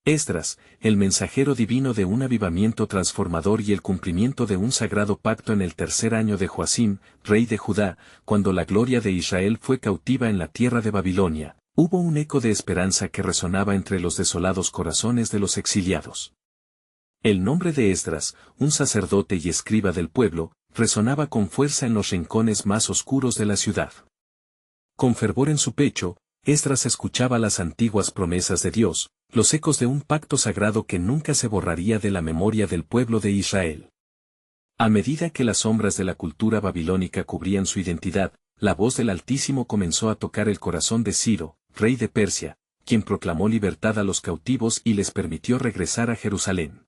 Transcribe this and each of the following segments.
Esdras, el mensajero divino de un avivamiento transformador y el cumplimiento de un sagrado pacto en el tercer año de Joacim, rey de Judá, cuando la gloria de Israel fue cautiva en la tierra de Babilonia, hubo un eco de esperanza que resonaba entre los desolados corazones de los exiliados. El nombre de Esdras, un sacerdote y escriba del pueblo, resonaba con fuerza en los rincones más oscuros de la ciudad. Con fervor en su pecho, Esdras escuchaba las antiguas promesas de Dios, los ecos de un pacto sagrado que nunca se borraría de la memoria del pueblo de Israel. A medida que las sombras de la cultura babilónica cubrían su identidad, la voz del Altísimo comenzó a tocar el corazón de Ciro, rey de Persia, quien proclamó libertad a los cautivos y les permitió regresar a Jerusalén.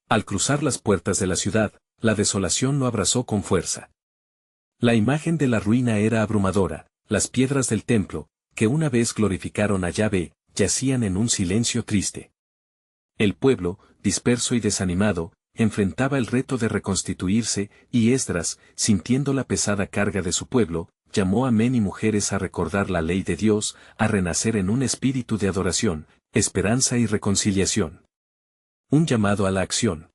Al cruzar las puertas de la ciudad, la desolación lo abrazó con fuerza. La imagen de la ruina era abrumadora, las piedras del templo, que una vez glorificaron a Yahvé, yacían en un silencio triste. El pueblo, disperso y desanimado, enfrentaba el reto de reconstituirse, y Esdras, sintiendo la pesada carga de su pueblo, llamó a men y mujeres a recordar la ley de Dios, a renacer en un espíritu de adoración, esperanza y reconciliación. Un llamado a la acción.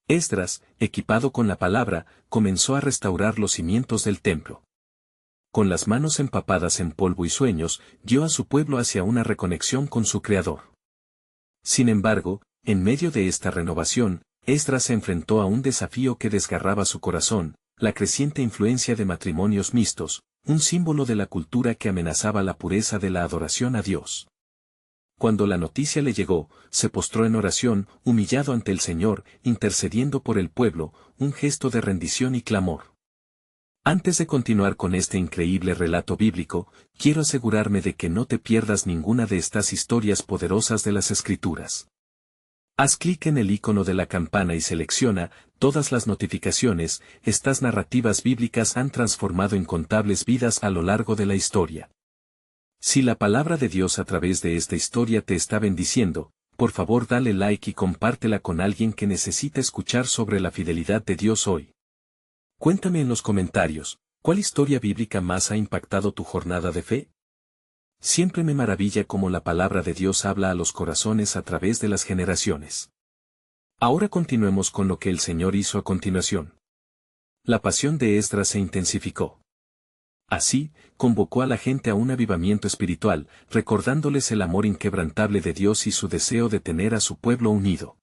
Esdras, equipado con la palabra, comenzó a restaurar los cimientos del templo. Con las manos empapadas en polvo y sueños, guió a su pueblo hacia una reconexión con su Creador. Sin embargo, en medio de esta renovación, Esdras se enfrentó a un desafío que desgarraba su corazón, la creciente influencia de matrimonios mixtos, un símbolo de la cultura que amenazaba la pureza de la adoración a Dios. Cuando la noticia le llegó, se postró en oración, humillado ante el Señor, intercediendo por el pueblo, un gesto de rendición y clamor. Antes de continuar con este increíble relato bíblico, quiero asegurarme de que no te pierdas ninguna de estas historias poderosas de las Escrituras. Haz clic en el icono de la campana y selecciona todas las notificaciones. Estas narrativas bíblicas han transformado incontables vidas a lo largo de la historia. Si la palabra de Dios a través de esta historia te está bendiciendo, por favor dale like y compártela con alguien que necesita escuchar sobre la fidelidad de Dios hoy. Cuéntame en los comentarios, ¿cuál historia bíblica más ha impactado tu jornada de fe? Siempre me maravilla cómo la palabra de Dios habla a los corazones a través de las generaciones. Ahora continuemos con lo que el Señor hizo a continuación. La pasión de Esdras se intensificó. Así, convocó a la gente a un avivamiento espiritual, recordándoles el amor inquebrantable de Dios y su deseo de tener a su pueblo unido.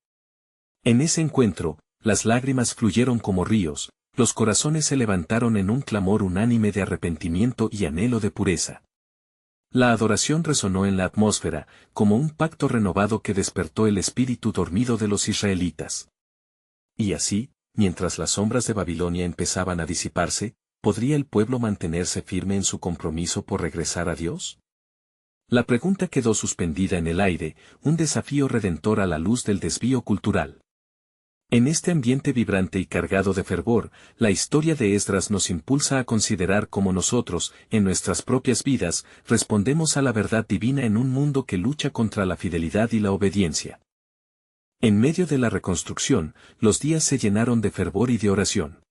En ese encuentro, las lágrimas fluyeron como ríos, los corazones se levantaron en un clamor unánime de arrepentimiento y anhelo de pureza. La adoración resonó en la atmósfera, como un pacto renovado que despertó el espíritu dormido de los israelitas. Y así, mientras las sombras de Babilonia empezaban a disiparse, ¿podría el pueblo mantenerse firme en su compromiso por regresar a Dios? La pregunta quedó suspendida en el aire, un desafío redentor a la luz del desvío cultural. En este ambiente vibrante y cargado de fervor, la historia de Esdras nos impulsa a considerar cómo nosotros, en nuestras propias vidas, respondemos a la verdad divina en un mundo que lucha contra la fidelidad y la obediencia. En medio de la reconstrucción, los días se llenaron de fervor y de oración.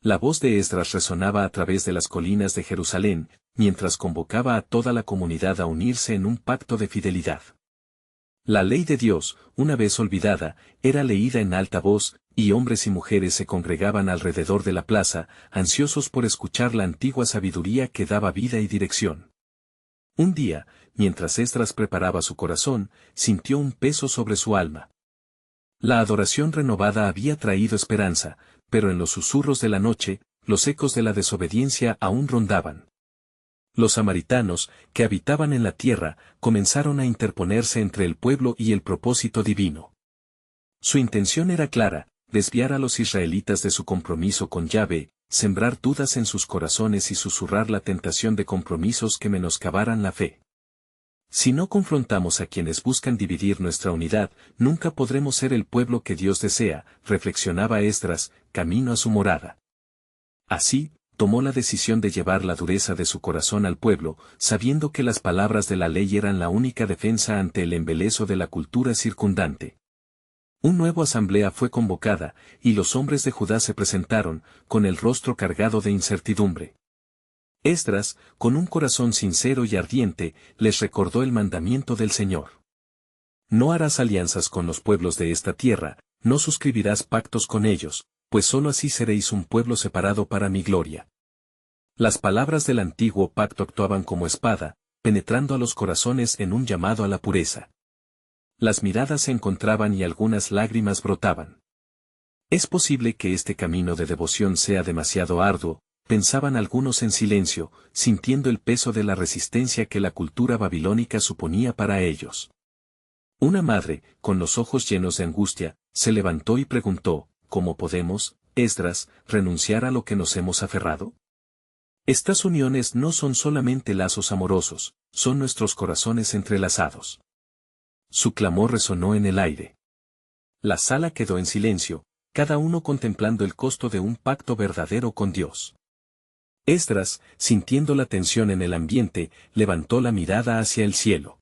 La voz de Esdras resonaba a través de las colinas de Jerusalén, mientras convocaba a toda la comunidad a unirse en un pacto de fidelidad. La ley de Dios, una vez olvidada, era leída en alta voz, y hombres y mujeres se congregaban alrededor de la plaza, ansiosos por escuchar la antigua sabiduría que daba vida y dirección. Un día, mientras Esdras preparaba su corazón, sintió un peso sobre su alma. La adoración renovada había traído esperanza, pero en los susurros de la noche, los ecos de la desobediencia aún rondaban. Los samaritanos, que habitaban en la tierra, comenzaron a interponerse entre el pueblo y el propósito divino. Su intención era clara, desviar a los israelitas de su compromiso con Yahvé, sembrar dudas en sus corazones y susurrar la tentación de compromisos que menoscabaran la fe. Si no confrontamos a quienes buscan dividir nuestra unidad, nunca podremos ser el pueblo que Dios desea, reflexionaba Esdras, camino a su morada. Así, tomó la decisión de llevar la dureza de su corazón al pueblo, sabiendo que las palabras de la ley eran la única defensa ante el embeleso de la cultura circundante. Una nueva asamblea fue convocada, y los hombres de Judá se presentaron, con el rostro cargado de incertidumbre. Esdras, con un corazón sincero y ardiente, les recordó el mandamiento del Señor. No harás alianzas con los pueblos de esta tierra, no suscribirás pactos con ellos, pues sólo así seréis un pueblo separado para mi gloria. Las palabras del antiguo pacto actuaban como espada, penetrando a los corazones en un llamado a la pureza. Las miradas se encontraban y algunas lágrimas brotaban. Es posible que este camino de devoción sea demasiado arduo, pensaban algunos en silencio, sintiendo el peso de la resistencia que la cultura babilónica suponía para ellos. Una madre, con los ojos llenos de angustia, se levantó y preguntó, ¿cómo podemos, Esdras, renunciar a lo que nos hemos aferrado? Estas uniones no son solamente lazos amorosos, son nuestros corazones entrelazados. Su clamor resonó en el aire. La sala quedó en silencio, cada uno contemplando el costo de un pacto verdadero con Dios. Esdras, sintiendo la tensión en el ambiente, levantó la mirada hacia el cielo.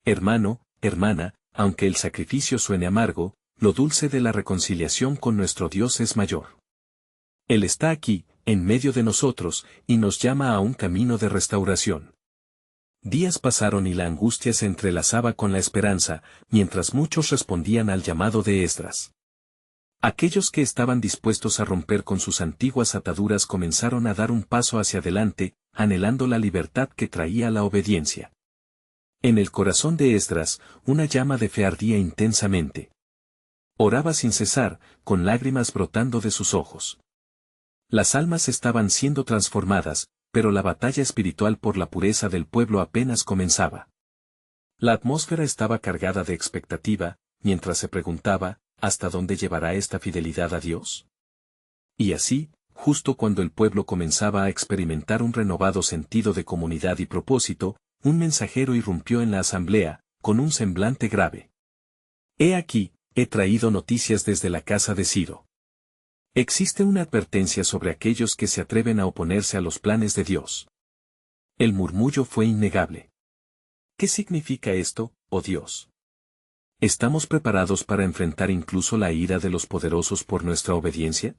Hermano, hermana, aunque el sacrificio suene amargo, lo dulce de la reconciliación con nuestro Dios es mayor. Él está aquí, en medio de nosotros, y nos llama a un camino de restauración. Días pasaron y la angustia se entrelazaba con la esperanza, mientras muchos respondían al llamado de Esdras. Aquellos que estaban dispuestos a romper con sus antiguas ataduras comenzaron a dar un paso hacia adelante, anhelando la libertad que traía la obediencia. En el corazón de Esdras, una llama de fe ardía intensamente. Oraba sin cesar, con lágrimas brotando de sus ojos. Las almas estaban siendo transformadas, pero la batalla espiritual por la pureza del pueblo apenas comenzaba. La atmósfera estaba cargada de expectativa, mientras se preguntaba, ¿hasta dónde llevará esta fidelidad a Dios? Y así, justo cuando el pueblo comenzaba a experimentar un renovado sentido de comunidad y propósito, un mensajero irrumpió en la asamblea, con un semblante grave. He aquí, he traído noticias desde la casa de Ciro. Existe una advertencia sobre aquellos que se atreven a oponerse a los planes de Dios. El murmullo fue innegable. ¿Qué significa esto, oh Dios? ¿Estamos preparados para enfrentar incluso la ira de los poderosos por nuestra obediencia?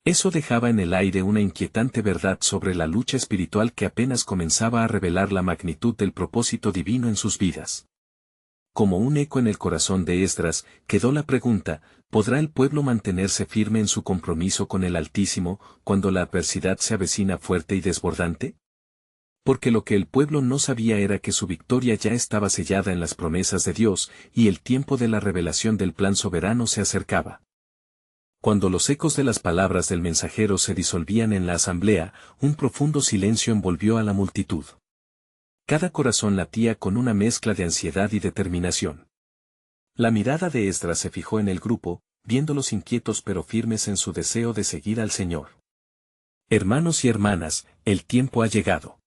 Eso dejaba en el aire una inquietante verdad sobre la lucha espiritual que apenas comenzaba a revelar la magnitud del propósito divino en sus vidas. Como un eco en el corazón de Esdras, quedó la pregunta, ¿podrá el pueblo mantenerse firme en su compromiso con el Altísimo, cuando la adversidad se avecina fuerte y desbordante? Porque lo que el pueblo no sabía era que su victoria ya estaba sellada en las promesas de Dios, y el tiempo de la revelación del plan soberano se acercaba. Cuando los ecos de las palabras del mensajero se disolvían en la asamblea, un profundo silencio envolvió a la multitud. Cada corazón latía con una mezcla de ansiedad y determinación. La mirada de Esdras se fijó en el grupo, viéndolos inquietos pero firmes en su deseo de seguir al Señor. Hermanos y hermanas, el tiempo ha llegado.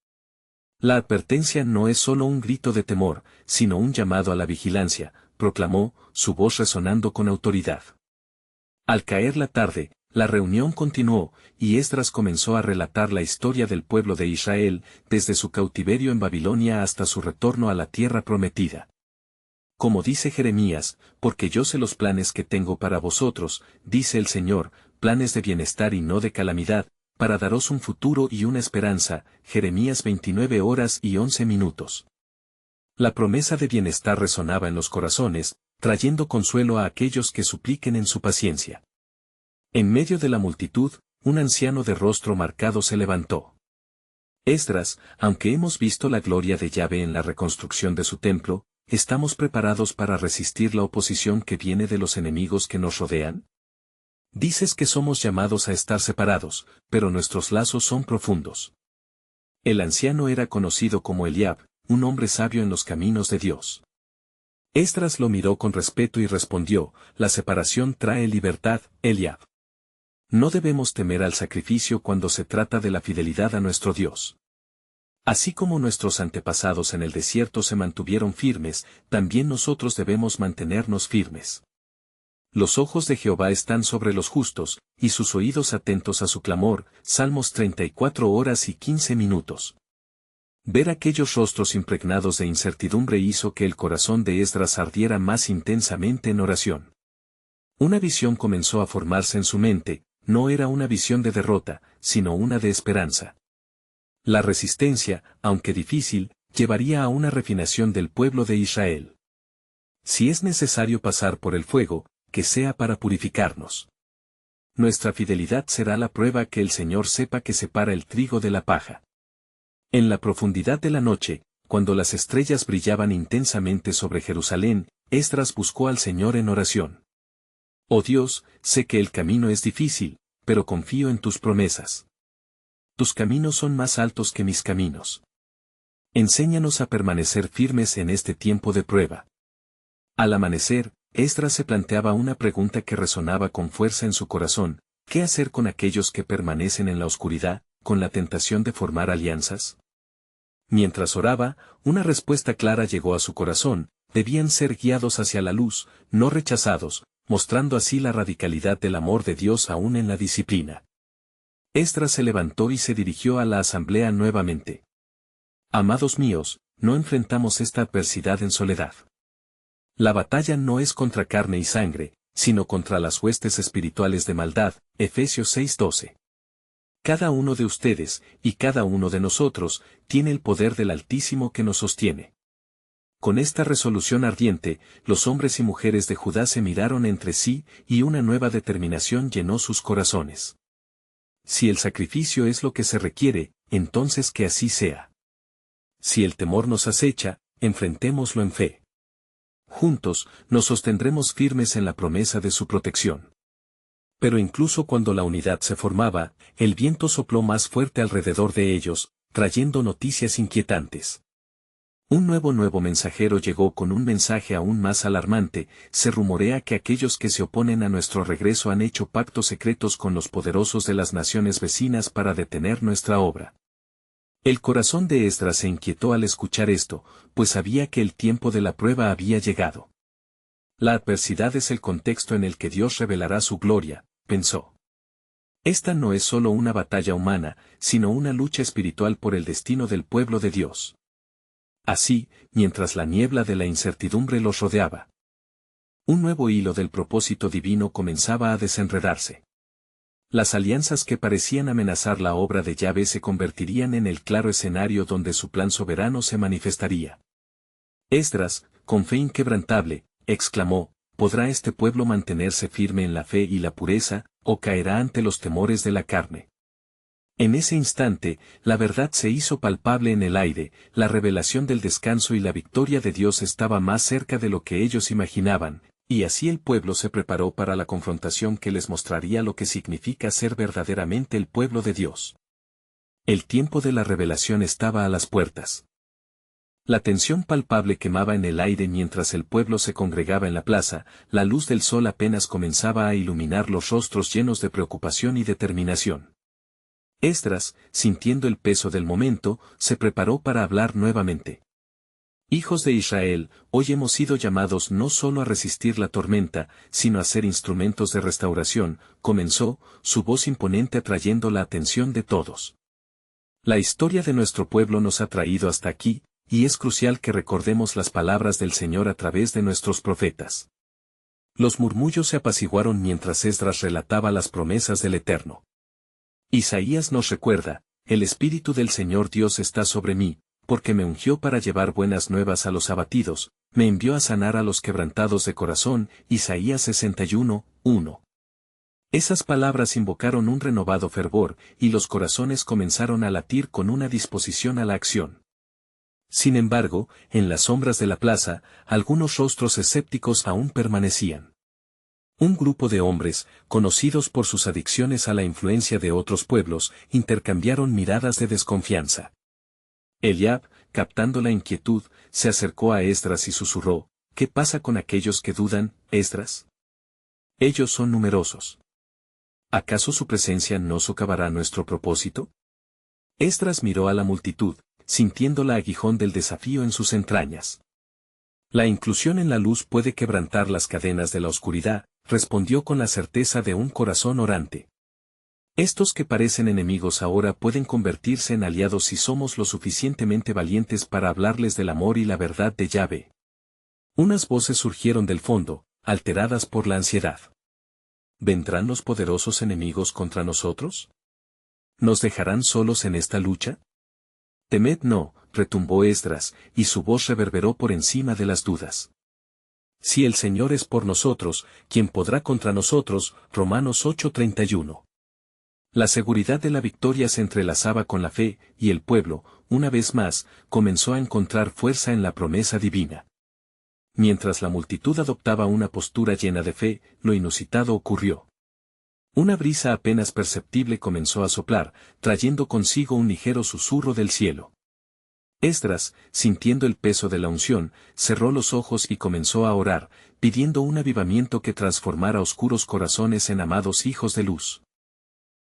La advertencia no es solo un grito de temor, sino un llamado a la vigilancia, proclamó, su voz resonando con autoridad. Al caer la tarde, la reunión continuó, y Esdras comenzó a relatar la historia del pueblo de Israel, desde su cautiverio en Babilonia hasta su retorno a la tierra prometida. Como dice Jeremías, porque yo sé los planes que tengo para vosotros, dice el Señor, planes de bienestar y no de calamidad, para daros un futuro y una esperanza. Jeremías 29:11. La promesa de bienestar resonaba en los corazones, trayendo consuelo a aquellos que supliquen en su paciencia. En medio de la multitud, un anciano de rostro marcado se levantó. Esdras, aunque hemos visto la gloria de Yahvé en la reconstrucción de su templo, ¿estamos preparados para resistir la oposición que viene de los enemigos que nos rodean? Dices que somos llamados a estar separados, pero nuestros lazos son profundos. El anciano era conocido como Eliab, un hombre sabio en los caminos de Dios. Esdras lo miró con respeto y respondió, la separación trae libertad, Eliab. No debemos temer al sacrificio cuando se trata de la fidelidad a nuestro Dios. Así como nuestros antepasados en el desierto se mantuvieron firmes, también nosotros debemos mantenernos firmes. Los ojos de Jehová están sobre los justos, y sus oídos atentos a su clamor. Salmos 34:15. Ver aquellos rostros impregnados de incertidumbre hizo que el corazón de Esdras ardiera más intensamente en oración. Una visión comenzó a formarse en su mente, no era una visión de derrota, sino una de esperanza. La resistencia, aunque difícil, llevaría a una refinación del pueblo de Israel. Si es necesario pasar por el fuego, que sea para purificarnos. Nuestra fidelidad será la prueba que el Señor sepa que separa el trigo de la paja. En la profundidad de la noche, cuando las estrellas brillaban intensamente sobre Jerusalén, Esdras buscó al Señor en oración. Oh Dios, sé que el camino es difícil, pero confío en tus promesas. Tus caminos son más altos que mis caminos. Enséñanos a permanecer firmes en este tiempo de prueba. Al amanecer, Esdras se planteaba una pregunta que resonaba con fuerza en su corazón: ¿qué hacer con aquellos que permanecen en la oscuridad, con la tentación de formar alianzas? Mientras oraba, una respuesta clara llegó a su corazón: debían ser guiados hacia la luz, no rechazados, mostrando así la radicalidad del amor de Dios aún en la disciplina. Esdras se levantó y se dirigió a la asamblea nuevamente. Amados míos, no enfrentamos esta adversidad en soledad. La batalla no es contra carne y sangre, sino contra las huestes espirituales de maldad, Efesios 6:12. Cada uno de ustedes, y cada uno de nosotros, tiene el poder del Altísimo que nos sostiene. Con esta resolución ardiente, los hombres y mujeres de Judá se miraron entre sí, y una nueva determinación llenó sus corazones. Si el sacrificio es lo que se requiere, entonces que así sea. Si el temor nos acecha, enfrentémoslo en fe. Juntos, nos sostendremos firmes en la promesa de su protección. Pero incluso cuando la unidad se formaba, el viento sopló más fuerte alrededor de ellos, trayendo noticias inquietantes. Un nuevo mensajero llegó con un mensaje aún más alarmante: se rumorea que aquellos que se oponen a nuestro regreso han hecho pactos secretos con los poderosos de las naciones vecinas para detener nuestra obra. El corazón de Esdras se inquietó al escuchar esto, pues sabía que el tiempo de la prueba había llegado. La adversidad es el contexto en el que Dios revelará su gloria, pensó. Esta no es solo una batalla humana, sino una lucha espiritual por el destino del pueblo de Dios. Así, mientras la niebla de la incertidumbre los rodeaba, un nuevo hilo del propósito divino comenzaba a desenredarse. Las alianzas que parecían amenazar la obra de Yahvé se convertirían en el claro escenario donde su plan soberano se manifestaría. Esdras, con fe inquebrantable, exclamó: ¿podrá este pueblo mantenerse firme en la fe y la pureza, o caerá ante los temores de la carne? En ese instante, la verdad se hizo palpable en el aire: la revelación del descanso y la victoria de Dios estaba más cerca de lo que ellos imaginaban. Y así el pueblo se preparó para la confrontación que les mostraría lo que significa ser verdaderamente el pueblo de Dios. El tiempo de la revelación estaba a las puertas. La tensión palpable quemaba en el aire mientras el pueblo se congregaba en la plaza. La luz del sol apenas comenzaba a iluminar los rostros llenos de preocupación y determinación. Esdras, sintiendo el peso del momento, se preparó para hablar nuevamente. Hijos de Israel, hoy hemos sido llamados no solo a resistir la tormenta, sino a ser instrumentos de restauración, comenzó, su voz imponente atrayendo la atención de todos. La historia de nuestro pueblo nos ha traído hasta aquí, y es crucial que recordemos las palabras del Señor a través de nuestros profetas. Los murmullos se apaciguaron mientras Esdras relataba las promesas del Eterno. Isaías nos recuerda: el Espíritu del Señor Dios está sobre mí, porque me ungió para llevar buenas nuevas a los abatidos, me envió a sanar a los quebrantados de corazón. Isaías 61:1. Esas palabras invocaron un renovado fervor, y los corazones comenzaron a latir con una disposición a la acción. Sin embargo, en las sombras de la plaza, algunos rostros escépticos aún permanecían. Un grupo de hombres, conocidos por sus adicciones a la influencia de otros pueblos, intercambiaron miradas de desconfianza. Eliab, captando la inquietud, se acercó a Esdras y susurró: ¿qué pasa con aquellos que dudan, Esdras? Ellos son numerosos. ¿Acaso su presencia no socavará nuestro propósito? Esdras miró a la multitud, sintiendo la aguijón del desafío en sus entrañas. La inclusión en la luz puede quebrantar las cadenas de la oscuridad, respondió con la certeza de un corazón orante. Estos que parecen enemigos ahora pueden convertirse en aliados si somos lo suficientemente valientes para hablarles del amor y la verdad de Yahvé. Unas voces surgieron del fondo, alteradas por la ansiedad. ¿Vendrán los poderosos enemigos contra nosotros? ¿Nos dejarán solos en esta lucha? Temed no, retumbó Esdras, y su voz reverberó por encima de las dudas. Si el Señor es por nosotros, ¿quién podrá contra nosotros? Romanos 8:31. La seguridad de la victoria se entrelazaba con la fe, y el pueblo, una vez más, comenzó a encontrar fuerza en la promesa divina. Mientras la multitud adoptaba una postura llena de fe, lo inusitado ocurrió. Una brisa apenas perceptible comenzó a soplar, trayendo consigo un ligero susurro del cielo. Esdras, sintiendo el peso de la unción, cerró los ojos y comenzó a orar, pidiendo un avivamiento que transformara oscuros corazones en amados hijos de luz.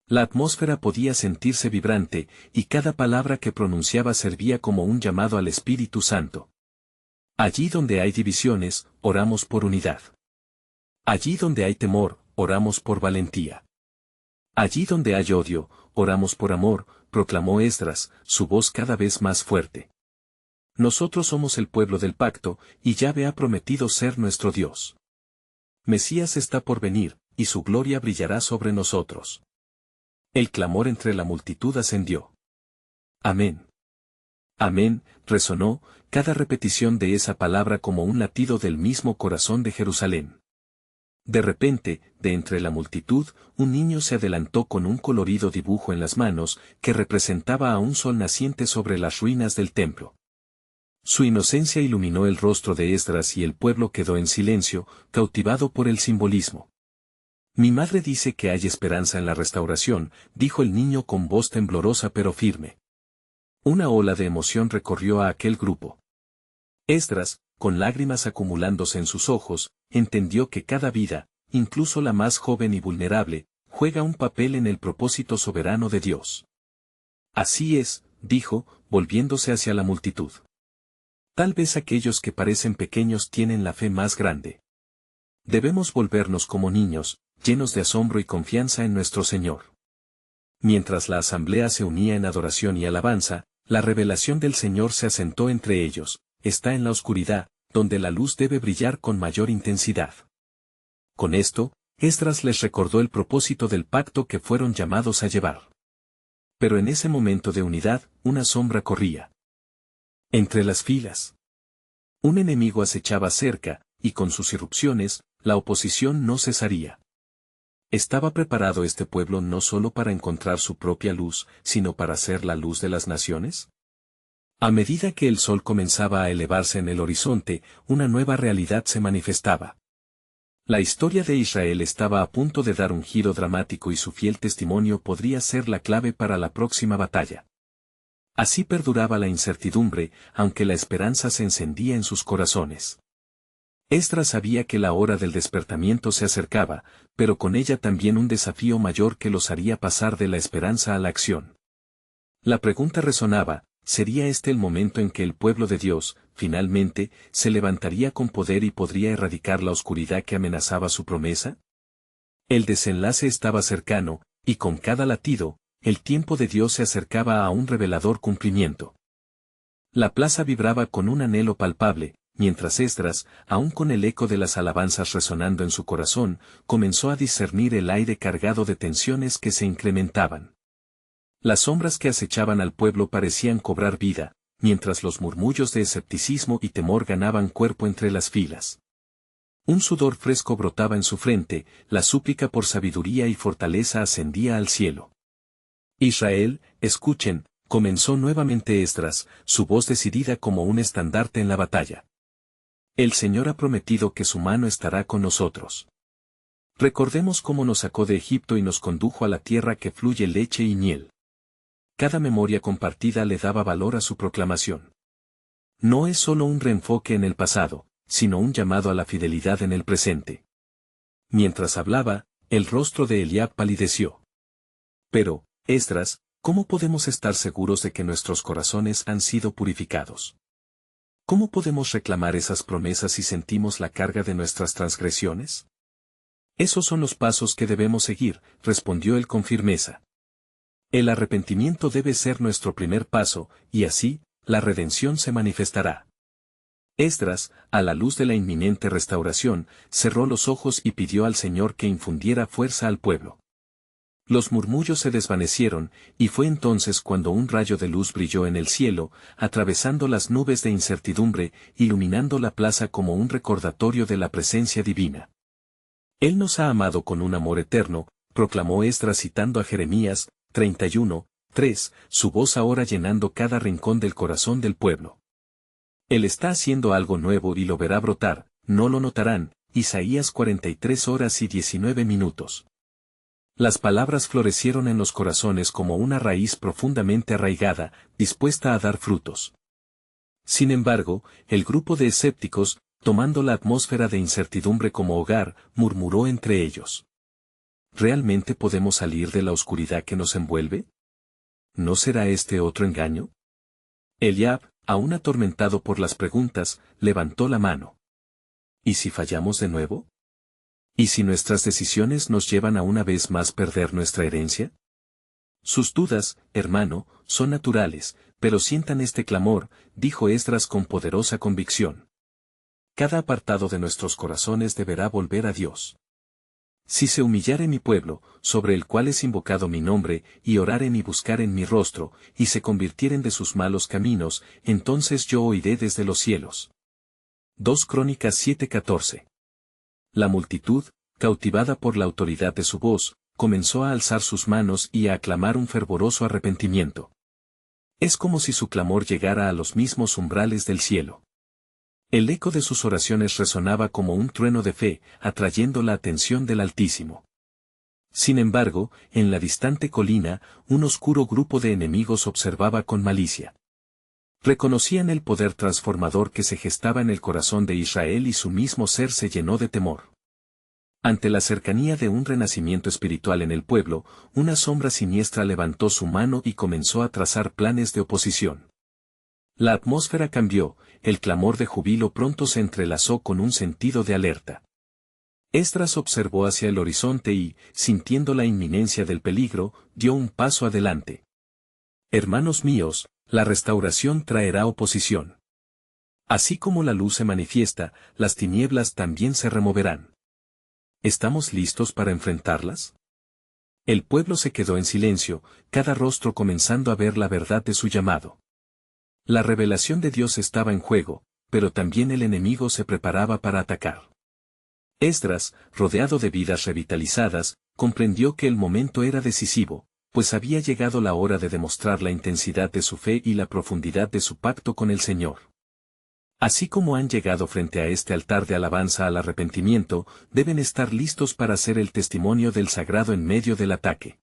La atmósfera podía sentirse vibrante, y cada palabra que pronunciaba servía como un llamado al Espíritu Santo. Allí donde hay divisiones, oramos por unidad. Allí donde hay temor, oramos por valentía. Allí donde hay odio, oramos por amor, proclamó Esdras, su voz cada vez más fuerte. Nosotros somos el pueblo del pacto, y Yahvé ha prometido ser nuestro Dios. Mesías está por venir, y su gloria brillará sobre nosotros. El clamor entre la multitud ascendió. Amén. Amén, resonó, cada repetición de esa palabra como un latido del mismo corazón de Jerusalén. De repente, de entre la multitud, un niño se adelantó con un colorido dibujo en las manos, que representaba a un sol naciente sobre las ruinas del templo. Su inocencia iluminó el rostro de Esdras y el pueblo quedó en silencio, cautivado por el simbolismo. Mi madre dice que hay esperanza en la restauración, dijo el niño con voz temblorosa pero firme. Una ola de emoción recorrió a aquel grupo. Esdras, con lágrimas acumulándose en sus ojos, entendió que cada vida, incluso la más joven y vulnerable, juega un papel en el propósito soberano de Dios. Así es, dijo, volviéndose hacia la multitud. Tal vez aquellos que parecen pequeños tienen la fe más grande. Debemos volvernos como niños, llenos de asombro y confianza en nuestro Señor. Mientras la asamblea se unía en adoración y alabanza, la revelación del Señor se asentó entre ellos, está en la oscuridad, donde la luz debe brillar con mayor intensidad. Con esto, Esdras les recordó el propósito del pacto que fueron llamados a llevar. Pero en ese momento de unidad, una sombra corría. Entre las filas. Un enemigo acechaba cerca, y con sus irrupciones, la oposición no cesaría. ¿Estaba preparado este pueblo no solo para encontrar su propia luz, sino para ser la luz de las naciones? A medida que el sol comenzaba a elevarse en el horizonte, una nueva realidad se manifestaba. La historia de Israel estaba a punto de dar un giro dramático y su fiel testimonio podría ser la clave para la próxima batalla. Así perduraba la incertidumbre, aunque la esperanza se encendía en sus corazones. Esdras sabía que la hora del despertamiento se acercaba, pero con ella también un desafío mayor que los haría pasar de la esperanza a la acción. La pregunta resonaba, ¿sería este el momento en que el pueblo de Dios, finalmente, se levantaría con poder y podría erradicar la oscuridad que amenazaba su promesa? El desenlace estaba cercano, y con cada latido, el tiempo de Dios se acercaba a un revelador cumplimiento. La plaza vibraba con un anhelo palpable, mientras Esdras, aún con el eco de las alabanzas resonando en su corazón, comenzó a discernir el aire cargado de tensiones que se incrementaban. Las sombras que acechaban al pueblo parecían cobrar vida, mientras los murmullos de escepticismo y temor ganaban cuerpo entre las filas. Un sudor fresco brotaba en su frente, la súplica por sabiduría y fortaleza ascendía al cielo. Israel, escuchen, comenzó nuevamente Esdras, su voz decidida como un estandarte en la batalla. El Señor ha prometido que su mano estará con nosotros. Recordemos cómo nos sacó de Egipto y nos condujo a la tierra que fluye leche y miel. Cada memoria compartida le daba valor a su proclamación. No es solo un reenfoque en el pasado, sino un llamado a la fidelidad en el presente. Mientras hablaba, el rostro de Eliab palideció. Pero, Esdras, ¿cómo podemos estar seguros de que nuestros corazones han sido purificados? ¿Cómo podemos reclamar esas promesas si sentimos la carga de nuestras transgresiones? Esos son los pasos que debemos seguir, respondió él con firmeza. El arrepentimiento debe ser nuestro primer paso, y así, la redención se manifestará. Esdras, a la luz de la inminente restauración, cerró los ojos y pidió al Señor que infundiera fuerza al pueblo. Los murmullos se desvanecieron, y fue entonces cuando un rayo de luz brilló en el cielo, atravesando las nubes de incertidumbre, iluminando la plaza como un recordatorio de la presencia divina. Él nos ha amado con un amor eterno, proclamó Esdras citando a Jeremías 31:3, su voz ahora llenando cada rincón del corazón del pueblo. Él está haciendo algo nuevo y lo verá brotar, no lo notarán. Isaías 43:19. Las palabras florecieron en los corazones como una raíz profundamente arraigada, dispuesta a dar frutos. Sin embargo, el grupo de escépticos, tomando la atmósfera de incertidumbre como hogar, murmuró entre ellos. ¿Realmente podemos salir de la oscuridad que nos envuelve? ¿No será este otro engaño? Eliab, aún atormentado por las preguntas, levantó la mano. ¿Y si fallamos de nuevo? ¿Y si nuestras decisiones nos llevan a una vez más perder nuestra herencia? Sus dudas, hermano, son naturales, pero sientan este clamor, dijo Esdras con poderosa convicción. Cada apartado de nuestros corazones deberá volver a Dios. Si se humillare mi pueblo, sobre el cual es invocado mi nombre, y oraren y buscaren mi rostro, y se convirtieren de sus malos caminos, entonces yo oiré desde los cielos. 2 Crónicas 7:14. La multitud, cautivada por la autoridad de su voz, comenzó a alzar sus manos y a aclamar un fervoroso arrepentimiento. Es como si su clamor llegara a los mismos umbrales del cielo. El eco de sus oraciones resonaba como un trueno de fe, atrayendo la atención del Altísimo. Sin embargo, en la distante colina, un oscuro grupo de enemigos observaba con malicia. Reconocían el poder transformador que se gestaba en el corazón de Israel y su mismo ser se llenó de temor. Ante la cercanía de un renacimiento espiritual en el pueblo, una sombra siniestra levantó su mano y comenzó a trazar planes de oposición. La atmósfera cambió, el clamor de júbilo pronto se entrelazó con un sentido de alerta. Esdras observó hacia el horizonte y, sintiendo la inminencia del peligro, dio un paso adelante. Hermanos míos, la restauración traerá oposición. Así como la luz se manifiesta, las tinieblas también se removerán. ¿Estamos listos para enfrentarlas? El pueblo se quedó en silencio, cada rostro comenzando a ver la verdad de su llamado. La revelación de Dios estaba en juego, pero también el enemigo se preparaba para atacar. Esdras, rodeado de vidas revitalizadas, comprendió que el momento era decisivo, pues había llegado la hora de demostrar la intensidad de su fe y la profundidad de su pacto con el Señor. Así como han llegado frente a este altar de alabanza al arrepentimiento, deben estar listos para hacer el testimonio del sagrado en medio del ataque.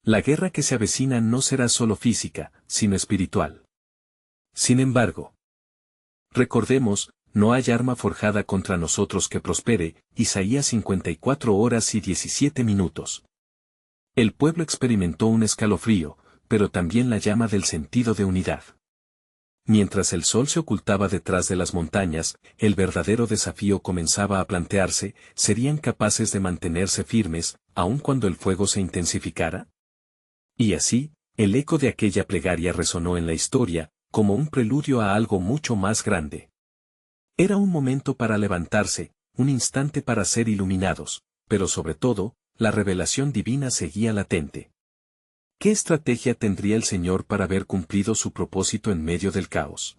La guerra que se avecina no será solo física, sino espiritual. Sin embargo, recordemos, no hay arma forjada contra nosotros que prospere, Isaías 54:17. El pueblo experimentó un escalofrío, pero también la llama del sentido de unidad. Mientras el sol se ocultaba detrás de las montañas, el verdadero desafío comenzaba a plantearse, ¿serían capaces de mantenerse firmes, aun cuando el fuego se intensificara? Y así, el eco de aquella plegaria resonó en la historia, como un preludio a algo mucho más grande. Era un momento para levantarse, un instante para ser iluminados, pero sobre todo, la revelación divina seguía latente. ¿Qué estrategia tendría el Señor para haber cumplido su propósito en medio del caos?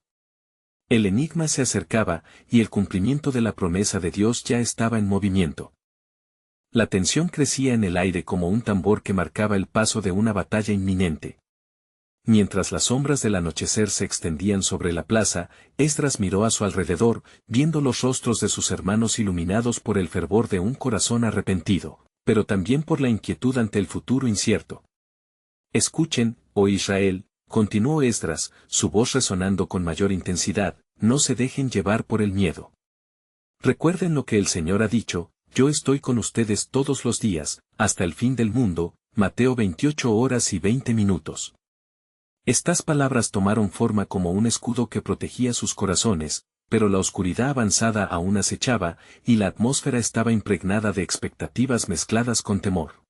El enigma se acercaba, y el cumplimiento de la promesa de Dios ya estaba en movimiento. La tensión crecía en el aire como un tambor que marcaba el paso de una batalla inminente. Mientras las sombras del anochecer se extendían sobre la plaza, Esdras miró a su alrededor, viendo los rostros de sus hermanos iluminados por el fervor de un corazón arrepentido, pero también por la inquietud ante el futuro incierto. Escuchen, oh Israel, continuó Esdras, su voz resonando con mayor intensidad, no se dejen llevar por el miedo. Recuerden lo que el Señor ha dicho, yo estoy con ustedes todos los días, hasta el fin del mundo, Mateo 28:20. Estas palabras tomaron forma como un escudo que protegía sus corazones, pero la oscuridad avanzada aún acechaba, y la atmósfera estaba impregnada de expectativas mezcladas con temor.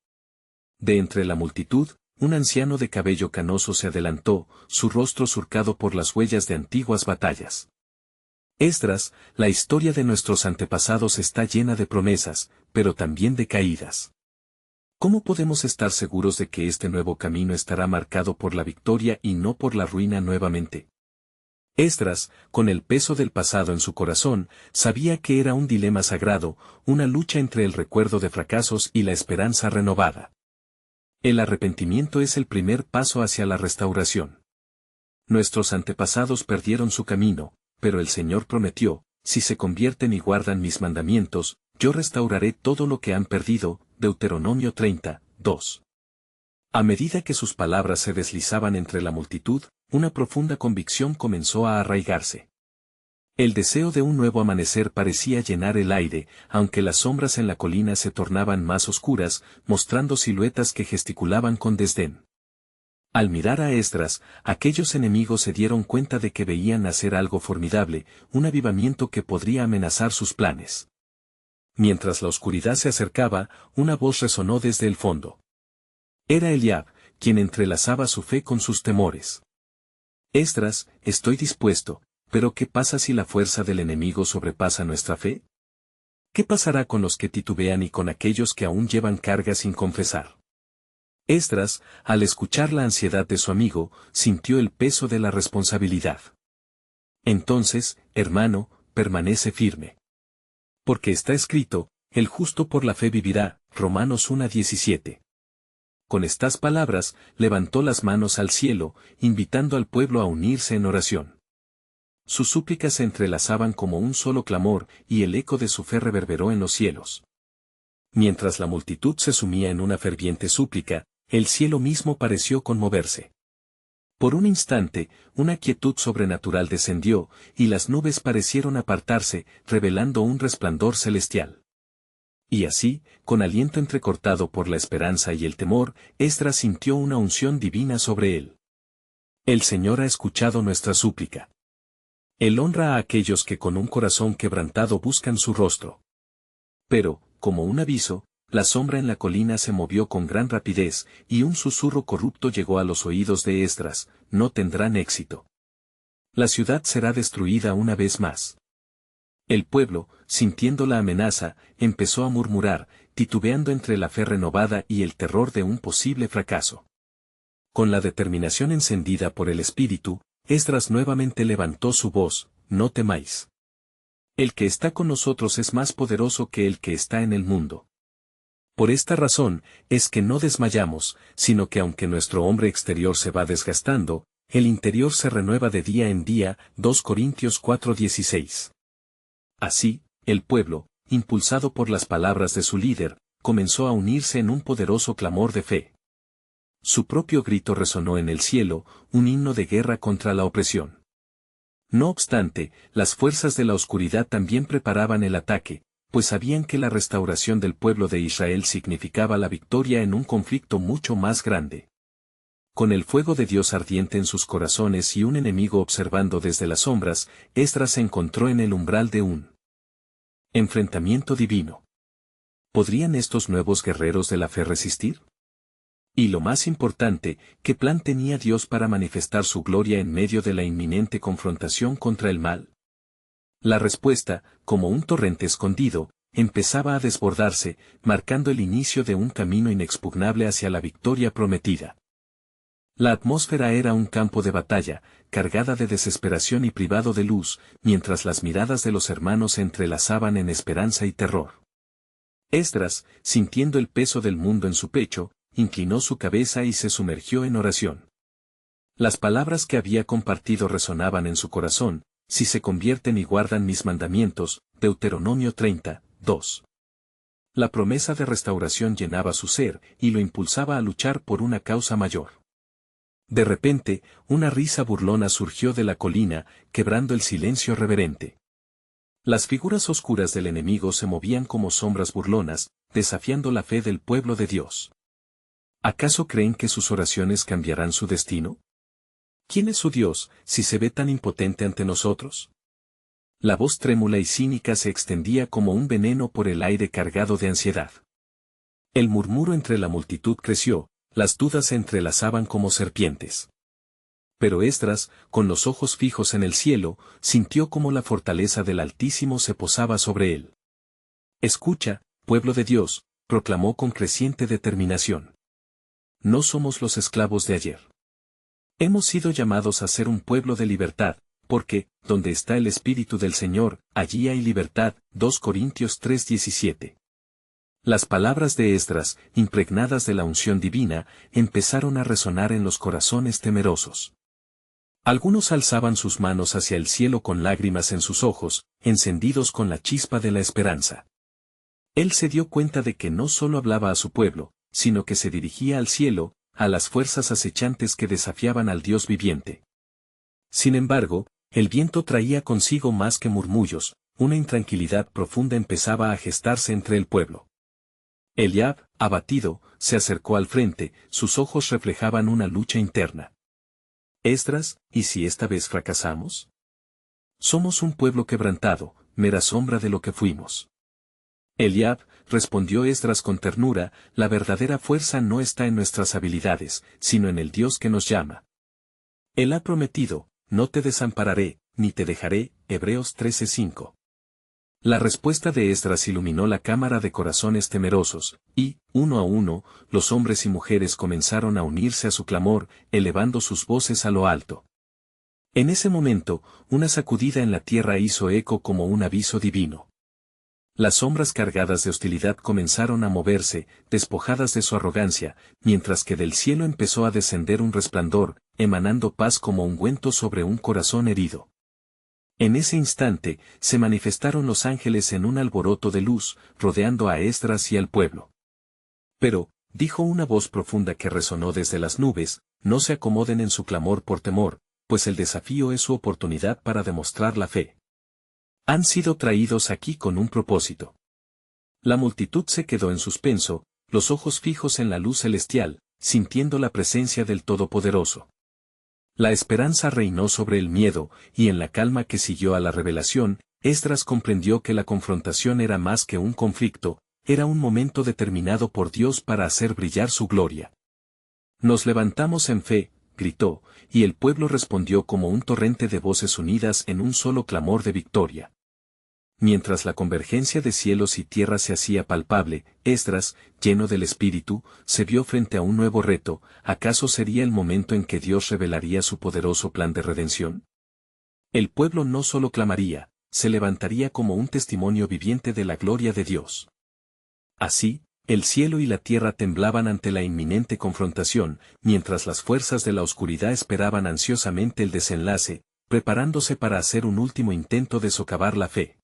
De entre la multitud, un anciano de cabello canoso se adelantó, su rostro surcado por las huellas de antiguas batallas. Esdras, la historia de nuestros antepasados está llena de promesas, pero también de caídas. ¿Cómo podemos estar seguros de que este nuevo camino estará marcado por la victoria y no por la ruina nuevamente? Esdras, con el peso del pasado en su corazón, sabía que era un dilema sagrado, una lucha entre el recuerdo de fracasos y la esperanza renovada. El arrepentimiento es el primer paso hacia la restauración. Nuestros antepasados perdieron su camino, pero el Señor prometió, si se convierten y guardan mis mandamientos, yo restauraré todo lo que han perdido. Deuteronomio 30, 2. A medida que sus palabras se deslizaban entre la multitud, una profunda convicción comenzó a arraigarse. El deseo de un nuevo amanecer parecía llenar el aire, aunque las sombras en la colina se tornaban más oscuras, mostrando siluetas que gesticulaban con desdén. Al mirar a Esdras, aquellos enemigos se dieron cuenta de que veían nacer algo formidable, un avivamiento que podría amenazar sus planes. Mientras la oscuridad se acercaba, una voz resonó desde el fondo. Era Eliab, quien entrelazaba su fe con sus temores. Esdras, estoy dispuesto, pero ¿qué pasa si la fuerza del enemigo sobrepasa nuestra fe? ¿Qué pasará con los que titubean y con aquellos que aún llevan cargas sin confesar? Esdras, al escuchar la ansiedad de su amigo, sintió el peso de la responsabilidad. Entonces, hermano, permanece firme. Porque está escrito, el justo por la fe vivirá, Romanos 1:17. Con estas palabras, levantó las manos al cielo, invitando al pueblo a unirse en oración. Sus súplicas se entrelazaban como un solo clamor, y el eco de su fe reverberó en los cielos. Mientras la multitud se sumía en una ferviente súplica, el cielo mismo pareció conmoverse. Por un instante, una quietud sobrenatural descendió, y las nubes parecieron apartarse, revelando un resplandor celestial. Y así, con aliento entrecortado por la esperanza y el temor, Esdras sintió una unción divina sobre él. El Señor ha escuchado nuestra súplica. Él honra a aquellos que con un corazón quebrantado buscan su rostro. Pero, como un aviso, la sombra en la colina se movió con gran rapidez, y un susurro corrupto llegó a los oídos de Esdras: no tendrán éxito. La ciudad será destruida una vez más. El pueblo, sintiendo la amenaza, empezó a murmurar, titubeando entre la fe renovada y el terror de un posible fracaso. Con la determinación encendida por el Espíritu, Esdras nuevamente levantó su voz: no temáis. El que está con nosotros es más poderoso que el que está en el mundo. Por esta razón, es que no desmayamos, sino que aunque nuestro hombre exterior se va desgastando, el interior se renueva de día en día. 2 Corintios 4:16. Así, el pueblo, impulsado por las palabras de su líder, comenzó a unirse en un poderoso clamor de fe. Su propio grito resonó en el cielo, un himno de guerra contra la opresión. No obstante, las fuerzas de la oscuridad también preparaban el ataque, pues sabían que la restauración del pueblo de Israel significaba la victoria en un conflicto mucho más grande. Con el fuego de Dios ardiente en sus corazones y un enemigo observando desde las sombras, Esdras se encontró en el umbral de un enfrentamiento divino. ¿Podrían estos nuevos guerreros de la fe resistir? Y lo más importante, ¿qué plan tenía Dios para manifestar su gloria en medio de la inminente confrontación contra el mal? La respuesta, como un torrente escondido, empezaba a desbordarse, marcando el inicio de un camino inexpugnable hacia la victoria prometida. La atmósfera era un campo de batalla, cargada de desesperación y privado de luz, mientras las miradas de los hermanos se entrelazaban en esperanza y terror. Esdras, sintiendo el peso del mundo en su pecho, inclinó su cabeza y se sumergió en oración. Las palabras que había compartido resonaban en su corazón: si se convierten y guardan mis mandamientos. Deuteronomio 30, 2. La promesa de restauración llenaba su ser, y lo impulsaba a luchar por una causa mayor. De repente, una risa burlona surgió de la colina, quebrando el silencio reverente. Las figuras oscuras del enemigo se movían como sombras burlonas, desafiando la fe del pueblo de Dios. ¿Acaso creen que sus oraciones cambiarán su destino? ¿Quién es su Dios, si se ve tan impotente ante nosotros? La voz trémula y cínica se extendía como un veneno por el aire cargado de ansiedad. El murmuro entre la multitud creció, las dudas se entrelazaban como serpientes. Pero Esdras, con los ojos fijos en el cielo, sintió como la fortaleza del Altísimo se posaba sobre él. Escucha, pueblo de Dios, proclamó con creciente determinación. No somos los esclavos de ayer. Hemos sido llamados a ser un pueblo de libertad, porque, donde está el Espíritu del Señor, allí hay libertad. 2 Corintios 3:17. Las palabras de Esdras, impregnadas de la unción divina, empezaron a resonar en los corazones temerosos. Algunos alzaban sus manos hacia el cielo con lágrimas en sus ojos, encendidos con la chispa de la esperanza. Él se dio cuenta de que no solo hablaba a su pueblo, sino que se dirigía al cielo, a las fuerzas acechantes que desafiaban al Dios viviente. Sin embargo, el viento traía consigo más que murmullos, una intranquilidad profunda empezaba a gestarse entre el pueblo. Eliab, abatido, se acercó al frente, sus ojos reflejaban una lucha interna. Esdras, ¿y si esta vez fracasamos? Somos un pueblo quebrantado, mera sombra de lo que fuimos. Eliab, respondió Esdras con ternura, la verdadera fuerza no está en nuestras habilidades, sino en el Dios que nos llama. Él ha prometido, no te desampararé, ni te dejaré, Hebreos 13:5. La respuesta de Esdras iluminó la cámara de corazones temerosos, y, uno a uno, los hombres y mujeres comenzaron a unirse a su clamor, elevando sus voces a lo alto. En ese momento, una sacudida en la tierra hizo eco como un aviso divino. Las sombras cargadas de hostilidad comenzaron a moverse, despojadas de su arrogancia, mientras que del cielo empezó a descender un resplandor, emanando paz como ungüento sobre un corazón herido. En ese instante, se manifestaron los ángeles en un alboroto de luz, rodeando a Esdras y al pueblo. Pero, dijo una voz profunda que resonó desde las nubes, no se acomoden en su clamor por temor, pues el desafío es su oportunidad para demostrar la fe. Han sido traídos aquí con un propósito. La multitud se quedó en suspenso, los ojos fijos en la luz celestial, sintiendo la presencia del Todopoderoso. La esperanza reinó sobre el miedo, y en la calma que siguió a la revelación, Esdras comprendió que la confrontación era más que un conflicto, era un momento determinado por Dios para hacer brillar su gloria. Nos levantamos en fe, gritó, y el pueblo respondió como un torrente de voces unidas en un solo clamor de victoria. Mientras la convergencia de cielos y tierra se hacía palpable, Esdras, lleno del Espíritu, se vio frente a un nuevo reto. ¿Acaso sería el momento en que Dios revelaría su poderoso plan de redención? El pueblo no solo clamaría, se levantaría como un testimonio viviente de la gloria de Dios. Así, el cielo y la tierra temblaban ante la inminente confrontación, mientras las fuerzas de la oscuridad esperaban ansiosamente el desenlace, preparándose para hacer un último intento de socavar la fe.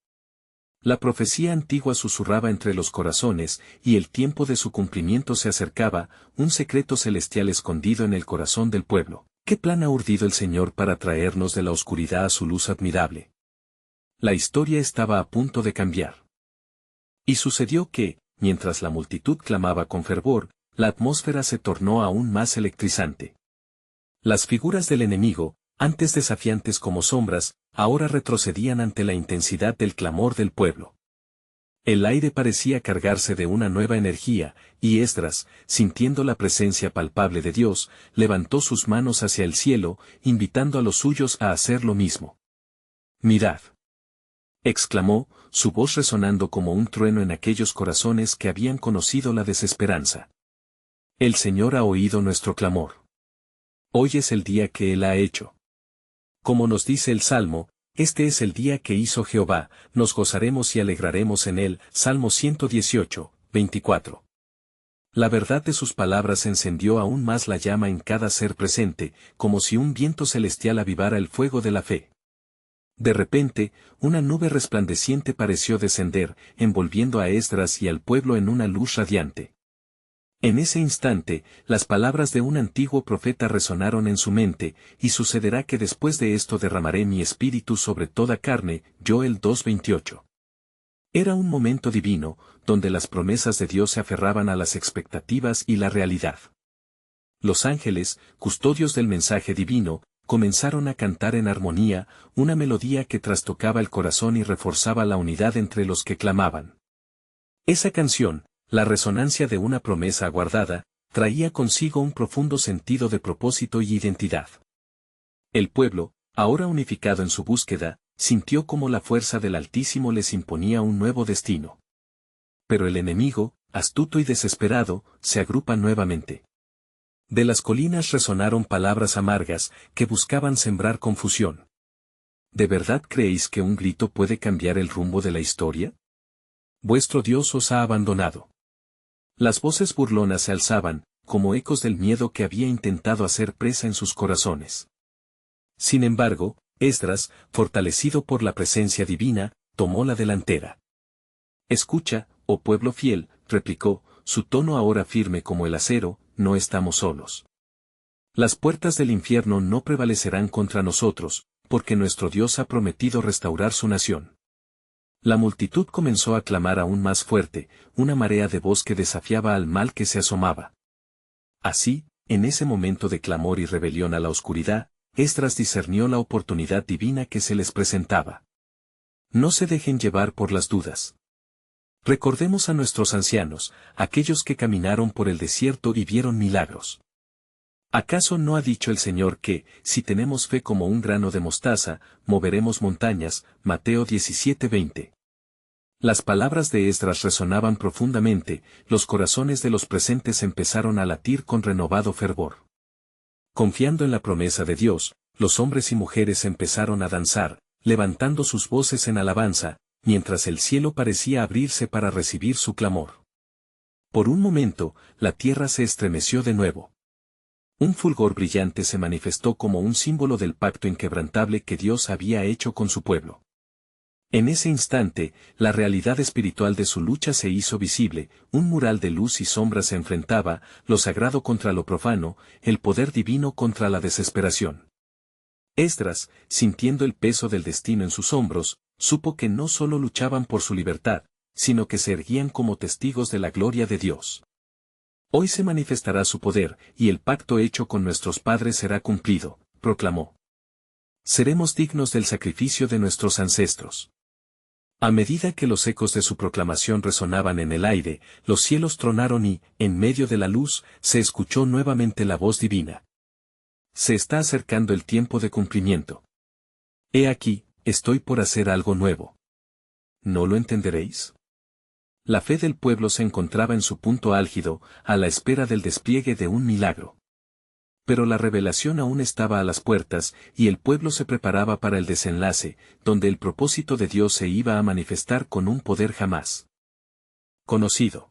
La profecía antigua susurraba entre los corazones, y el tiempo de su cumplimiento se acercaba, un secreto celestial escondido en el corazón del pueblo. ¿Qué plan ha urdido el Señor para traernos de la oscuridad a su luz admirable? La historia estaba a punto de cambiar. Y sucedió que, mientras la multitud clamaba con fervor, la atmósfera se tornó aún más electrizante. Las figuras del enemigo, antes desafiantes como sombras, ahora retrocedían ante la intensidad del clamor del pueblo. El aire parecía cargarse de una nueva energía, y Esdras, sintiendo la presencia palpable de Dios, levantó sus manos hacia el cielo, invitando a los suyos a hacer lo mismo. «Mirad», exclamó, su voz resonando como un trueno en aquellos corazones que habían conocido la desesperanza. «El Señor ha oído nuestro clamor. Hoy es el día que Él ha hecho. Como nos dice el Salmo, este es el día que hizo Jehová, nos gozaremos y alegraremos en él. Salmo 118, 24. La verdad de sus palabras encendió aún más la llama en cada ser presente, como si un viento celestial avivara el fuego de la fe. De repente, una nube resplandeciente pareció descender, envolviendo a Esdras y al pueblo en una luz radiante. En ese instante, las palabras de un antiguo profeta resonaron en su mente, y sucederá que después de esto derramaré mi espíritu sobre toda carne, Joel 2:28. Era un momento divino, donde las promesas de Dios se aferraban a las expectativas y la realidad. Los ángeles, custodios del mensaje divino, comenzaron a cantar en armonía, una melodía que trastocaba el corazón y reforzaba la unidad entre los que clamaban. Esa canción, la resonancia de una promesa aguardada, traía consigo un profundo sentido de propósito y identidad. El pueblo, ahora unificado en su búsqueda, sintió como la fuerza del Altísimo les imponía un nuevo destino. Pero el enemigo, astuto y desesperado, se agrupan nuevamente. De las colinas resonaron palabras amargas, que buscaban sembrar confusión. ¿De verdad creéis que un grito puede cambiar el rumbo de la historia? Vuestro Dios os ha abandonado. Las voces burlonas se alzaban, como ecos del miedo que había intentado hacer presa en sus corazones. Sin embargo, Esdras, fortalecido por la presencia divina, tomó la delantera. Escucha, oh pueblo fiel, replicó, su tono ahora firme como el acero, no estamos solos. Las puertas del infierno no prevalecerán contra nosotros, porque nuestro Dios ha prometido restaurar su nación. La multitud comenzó a clamar aún más fuerte, una marea de voz que desafiaba al mal que se asomaba. Así, en ese momento de clamor y rebelión a la oscuridad, Esdras discernió la oportunidad divina que se les presentaba. No se dejen llevar por las dudas. Recordemos a nuestros ancianos, aquellos que caminaron por el desierto y vieron milagros. ¿Acaso no ha dicho el Señor que, si tenemos fe como un grano de mostaza, moveremos montañas? Mateo 17:20. Las palabras de Esdras resonaban profundamente, los corazones de los presentes empezaron a latir con renovado fervor. Confiando en la promesa de Dios, los hombres y mujeres empezaron a danzar, levantando sus voces en alabanza, mientras el cielo parecía abrirse para recibir su clamor. Por un momento, la tierra se estremeció de nuevo. Un fulgor brillante se manifestó como un símbolo del pacto inquebrantable que Dios había hecho con su pueblo. En ese instante, la realidad espiritual de su lucha se hizo visible, un mural de luz y sombra se enfrentaba, lo sagrado contra lo profano, el poder divino contra la desesperación. Esdras, sintiendo el peso del destino en sus hombros, supo que no solo luchaban por su libertad, sino que se erguían como testigos de la gloria de Dios. Hoy se manifestará su poder, y el pacto hecho con nuestros padres será cumplido, proclamó. Seremos dignos del sacrificio de nuestros ancestros. A medida que los ecos de su proclamación resonaban en el aire, los cielos tronaron y, en medio de la luz, se escuchó nuevamente la voz divina. Se está acercando el tiempo de cumplimiento. He aquí, estoy por hacer algo nuevo. ¿No lo entenderéis? La fe del pueblo se encontraba en su punto álgido, a la espera del despliegue de un milagro. Pero la revelación aún estaba a las puertas, y el pueblo se preparaba para el desenlace, donde el propósito de Dios se iba a manifestar con un poder jamás conocido.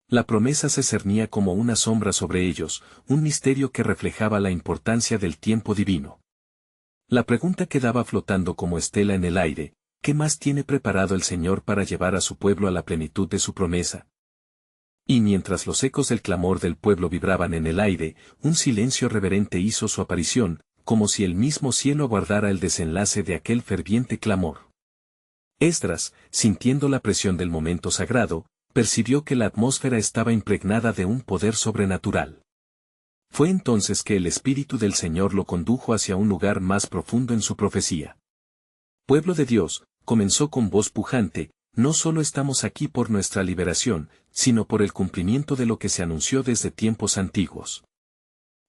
La promesa se cernía como una sombra sobre ellos, un misterio que reflejaba la importancia del tiempo divino. La pregunta quedaba flotando como estela en el aire: ¿qué más tiene preparado el Señor para llevar a su pueblo a la plenitud de su promesa? Y mientras los ecos del clamor del pueblo vibraban en el aire, un silencio reverente hizo su aparición, como si el mismo cielo aguardara el desenlace de aquel ferviente clamor. Esdras, sintiendo la presión del momento sagrado, percibió que la atmósfera estaba impregnada de un poder sobrenatural. Fue entonces que el Espíritu del Señor lo condujo hacia un lugar más profundo en su profecía. Pueblo de Dios, comenzó con voz pujante, no solo estamos aquí por nuestra liberación, sino por el cumplimiento de lo que se anunció desde tiempos antiguos.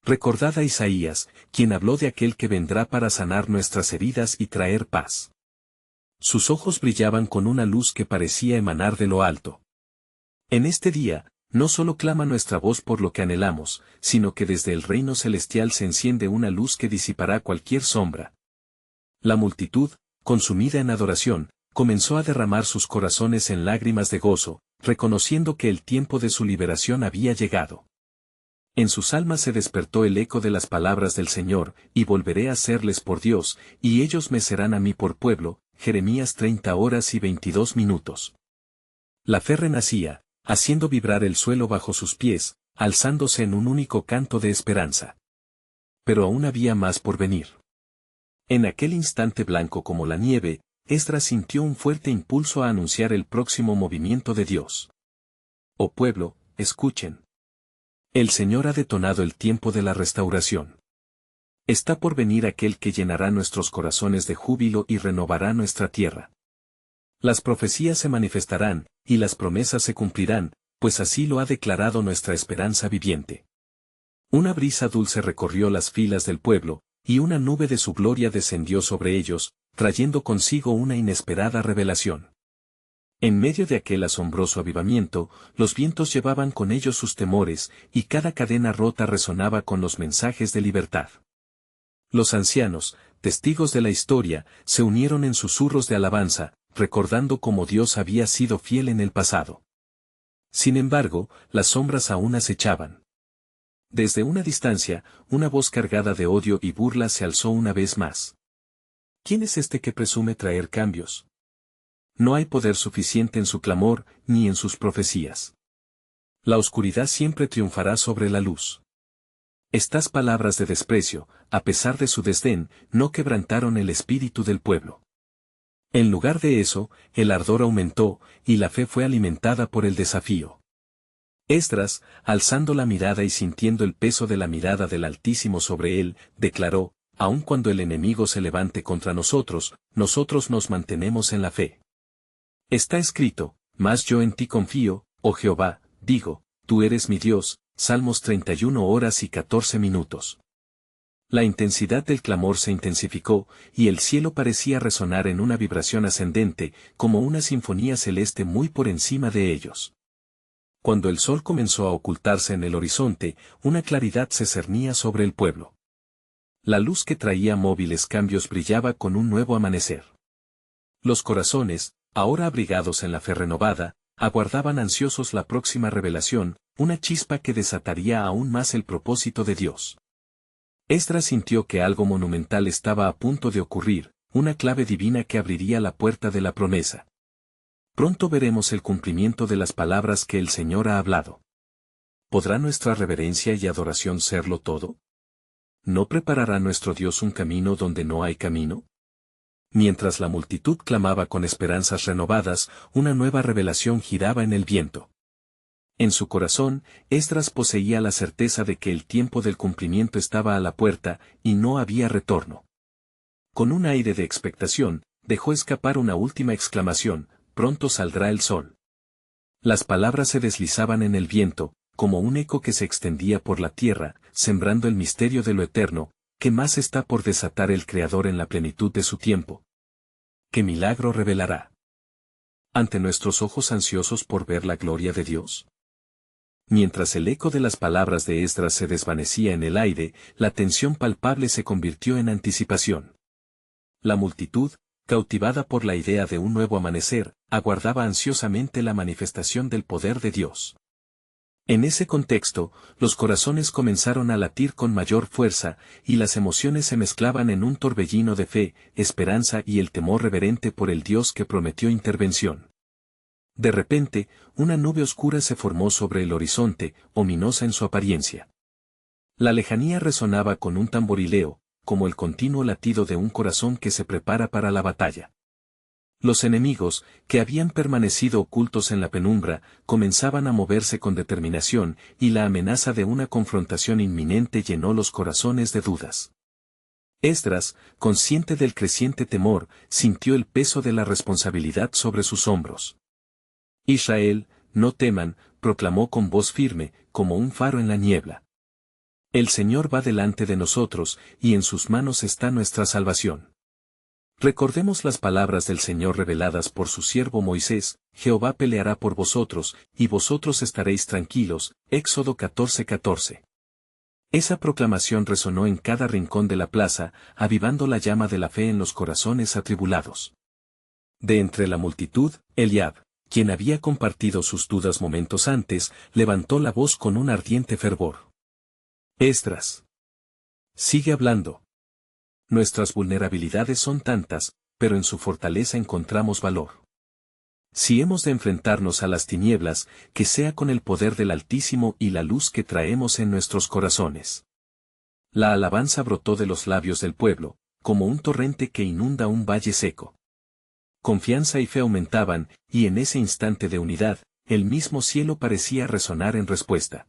Recordad a Isaías, quien habló de aquel que vendrá para sanar nuestras heridas y traer paz. Sus ojos brillaban con una luz que parecía emanar de lo alto. En este día, no solo clama nuestra voz por lo que anhelamos, sino que desde el reino celestial se enciende una luz que disipará cualquier sombra. La multitud, consumida en adoración, comenzó a derramar sus corazones en lágrimas de gozo, reconociendo que el tiempo de su liberación había llegado. En sus almas se despertó el eco de las palabras del Señor: y volveré a serles por Dios, y ellos me serán a mí por pueblo. Jeremías 30:22. La fe renacía, haciendo vibrar el suelo bajo sus pies, alzándose en un único canto de esperanza. Pero aún había más por venir. En aquel instante blanco como la nieve, Esdras sintió un fuerte impulso a anunciar el próximo movimiento de Dios. Oh pueblo, escuchen. El Señor ha detonado el tiempo de la restauración. Está por venir aquel que llenará nuestros corazones de júbilo y renovará nuestra tierra. Las profecías se manifestarán, y las promesas se cumplirán, pues así lo ha declarado nuestra esperanza viviente. Una brisa dulce recorrió las filas del pueblo, y una nube de su gloria descendió sobre ellos, trayendo consigo una inesperada revelación. En medio de aquel asombroso avivamiento, los vientos llevaban con ellos sus temores, y cada cadena rota resonaba con los mensajes de libertad. Los ancianos, testigos de la historia, se unieron en susurros de alabanza, recordando cómo Dios había sido fiel en el pasado. Sin embargo, las sombras aún acechaban. Desde una distancia, una voz cargada de odio y burla se alzó una vez más. ¿Quién es este que presume traer cambios? No hay poder suficiente en su clamor, ni en sus profecías. La oscuridad siempre triunfará sobre la luz. Estas palabras de desprecio, a pesar de su desdén, no quebrantaron el espíritu del pueblo. En lugar de eso, el ardor aumentó, y la fe fue alimentada por el desafío. Esdras, alzando la mirada y sintiendo el peso de la mirada del Altísimo sobre él, declaró: aun cuando el enemigo se levante contra nosotros, nosotros nos mantenemos en la fe. Está escrito: mas yo en ti confío, oh Jehová, digo, tú eres mi Dios. Salmos 31 horas y 14 minutos. La intensidad del clamor se intensificó, y el cielo parecía resonar en una vibración ascendente, como una sinfonía celeste muy por encima de ellos. Cuando el sol comenzó a ocultarse en el horizonte, una claridad se cernía sobre el pueblo. La luz que traía móviles cambios brillaba con un nuevo amanecer. Los corazones, ahora abrigados en la fe renovada, aguardaban ansiosos la próxima revelación, una chispa que desataría aún más el propósito de Dios. Esdras sintió que algo monumental estaba a punto de ocurrir, una clave divina que abriría la puerta de la promesa. Pronto veremos el cumplimiento de las palabras que el Señor ha hablado. ¿Podrá nuestra reverencia y adoración serlo todo? ¿No preparará nuestro Dios un camino donde no hay camino? Mientras la multitud clamaba con esperanzas renovadas, una nueva revelación giraba en el viento. En su corazón, Esdras poseía la certeza de que el tiempo del cumplimiento estaba a la puerta, y no había retorno. Con un aire de expectación, dejó escapar una última exclamación: pronto saldrá el sol. Las palabras se deslizaban en el viento, como un eco que se extendía por la tierra, sembrando el misterio de lo eterno, que más está por desatar el Creador en la plenitud de su tiempo. ¿Qué milagro revelará ante nuestros ojos ansiosos por ver la gloria de Dios? Mientras el eco de las palabras de Esdras se desvanecía en el aire, la tensión palpable se convirtió en anticipación. La multitud, cautivada por la idea de un nuevo amanecer, aguardaba ansiosamente la manifestación del poder de Dios. En ese contexto, los corazones comenzaron a latir con mayor fuerza, y las emociones se mezclaban en un torbellino de fe, esperanza y el temor reverente por el Dios que prometió intervención. De repente, una nube oscura se formó sobre el horizonte, ominosa en su apariencia. La lejanía resonaba con un tamborileo, como el continuo latido de un corazón que se prepara para la batalla. Los enemigos, que habían permanecido ocultos en la penumbra, comenzaban a moverse con determinación, y la amenaza de una confrontación inminente llenó los corazones de dudas. Esdras, consciente del creciente temor, sintió el peso de la responsabilidad sobre sus hombros. Israel, no teman, proclamó con voz firme, como un faro en la niebla. El Señor va delante de nosotros, y en sus manos está nuestra salvación. Recordemos las palabras del Señor reveladas por su siervo Moisés: Jehová peleará por vosotros, y vosotros estaréis tranquilos. Éxodo 14:14. Esa proclamación resonó en cada rincón de la plaza, avivando la llama de la fe en los corazones atribulados. De entre la multitud, Eliab, quien había compartido sus dudas momentos antes, levantó la voz con un ardiente fervor. Esdras, sigue hablando. Nuestras vulnerabilidades son tantas, pero en su fortaleza encontramos valor. Si hemos de enfrentarnos a las tinieblas, que sea con el poder del Altísimo y la luz que traemos en nuestros corazones. La alabanza brotó de los labios del pueblo, como un torrente que inunda un valle seco. Confianza y fe aumentaban, y en ese instante de unidad, el mismo cielo parecía resonar en respuesta.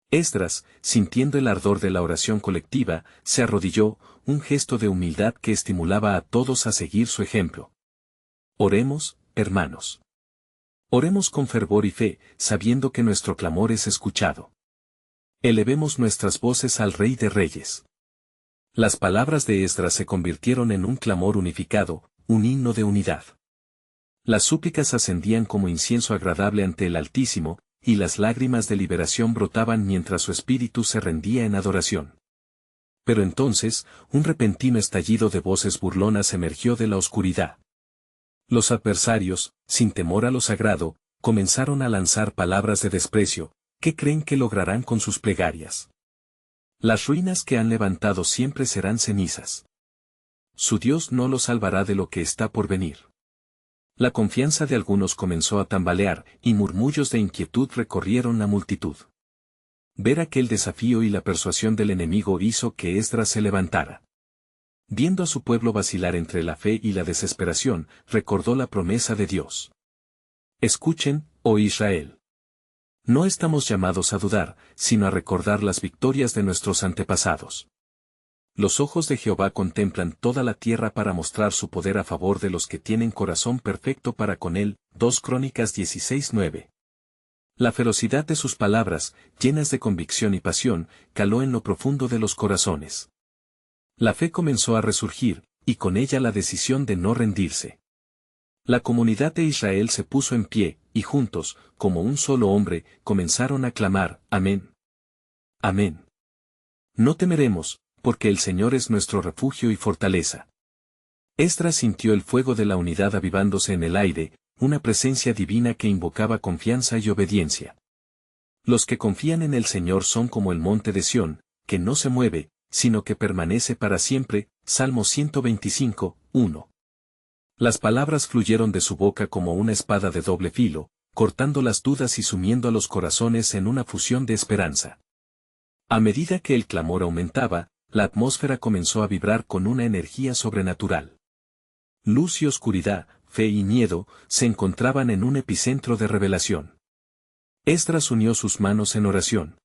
Esdras, sintiendo el ardor de la oración colectiva, se arrodilló, un gesto de humildad que estimulaba a todos a seguir su ejemplo. Oremos, hermanos. Oremos con fervor y fe, sabiendo que nuestro clamor es escuchado. Elevemos nuestras voces al Rey de Reyes. Las palabras de Esdras se convirtieron en un clamor unificado, un himno de unidad. Las súplicas ascendían como incienso agradable ante el Altísimo, y las lágrimas de liberación brotaban mientras su espíritu se rendía en adoración. Pero entonces, un repentino estallido de voces burlonas emergió de la oscuridad. Los adversarios, sin temor a lo sagrado, comenzaron a lanzar palabras de desprecio. ¿Qué creen que lograrán con sus plegarias? Las ruinas que han levantado siempre serán cenizas. Su Dios no los salvará de lo que está por venir. La confianza de algunos comenzó a tambalear, y murmullos de inquietud recorrieron la multitud. Ver aquel desafío y la persuasión del enemigo hizo que Esdras se levantara. Viendo a su pueblo vacilar entre la fe y la desesperación, recordó la promesa de Dios. Escuchen, oh Israel. No estamos llamados a dudar, sino a recordar las victorias de nuestros antepasados. Los ojos de Jehová contemplan toda la tierra para mostrar su poder a favor de los que tienen corazón perfecto para con él. 2 Crónicas 16:9. La ferocidad de sus palabras, llenas de convicción y pasión, caló en lo profundo de los corazones. La fe comenzó a resurgir, y con ella la decisión de no rendirse. La comunidad de Israel se puso en pie, y juntos, como un solo hombre, comenzaron a clamar, Amén. Amén. No temeremos, porque el Señor es nuestro refugio y fortaleza. Esdras sintió el fuego de la unidad avivándose en el aire, una presencia divina que invocaba confianza y obediencia. Los que confían en el Señor son como el monte de Sión, que no se mueve, sino que permanece para siempre. Salmo 125, 1. Las palabras fluyeron de su boca como una espada de doble filo, cortando las dudas y sumiendo a los corazones en una fusión de esperanza. A medida que el clamor aumentaba, la atmósfera comenzó a vibrar con una energía sobrenatural. Luz y oscuridad, fe y miedo, se encontraban en un epicentro de revelación. Esdras unió sus manos en oración,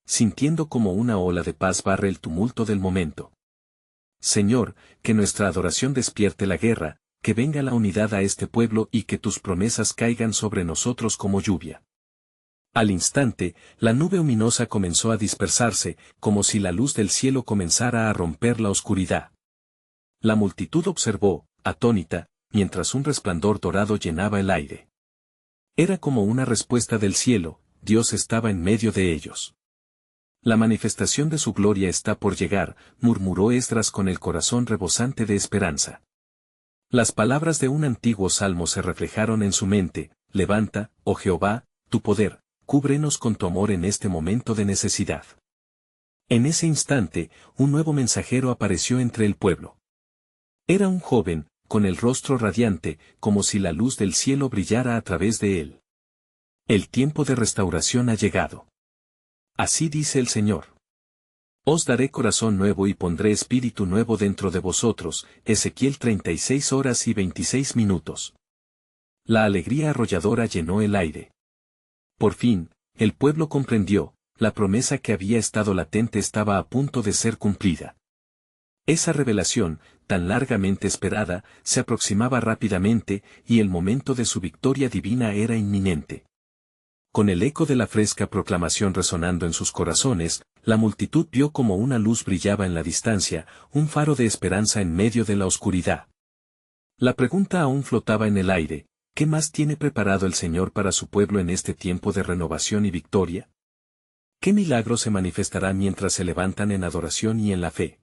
sintiendo como una ola de paz barre el tumulto del momento. Señor, que nuestra adoración despierte la guerra, que venga la unidad a este pueblo y que tus promesas caigan sobre nosotros como lluvia. Al instante, la nube ominosa comenzó a dispersarse, como si la luz del cielo comenzara a romper la oscuridad. La multitud observó, atónita, mientras un resplandor dorado llenaba el aire. Era como una respuesta del cielo, Dios estaba en medio de ellos. La manifestación de su gloria está por llegar, murmuró Esdras con el corazón rebosante de esperanza. Las palabras de un antiguo salmo se reflejaron en su mente, levanta, oh Jehová, tu poder, cúbrenos con tu amor en este momento de necesidad. En ese instante, un nuevo mensajero apareció entre el pueblo. Era un joven, con el rostro radiante, como si la luz del cielo brillara a través de él. El tiempo de restauración ha llegado. Así dice el Señor. Os daré corazón nuevo y pondré espíritu nuevo dentro de vosotros. Ezequiel 36 horas y 26 minutos. La alegría arrolladora llenó el aire. Por fin, el pueblo comprendió, la promesa que había estado latente estaba a punto de ser cumplida. Esa revelación, tan largamente esperada, se aproximaba rápidamente, y el momento de su victoria divina era inminente. Con el eco de la fresca proclamación resonando en sus corazones, la multitud vio como una luz brillaba en la distancia, un faro de esperanza en medio de la oscuridad. La pregunta aún flotaba en el aire, ¿qué más tiene preparado el Señor para su pueblo en este tiempo de renovación y victoria? ¿Qué milagro se manifestará mientras se levantan en adoración y en la fe?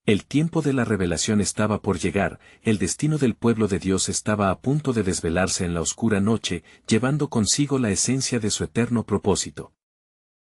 El tiempo de la revelación estaba por llegar, el destino del pueblo de Dios estaba a punto de desvelarse en la oscura noche, llevando consigo la esencia de su eterno propósito.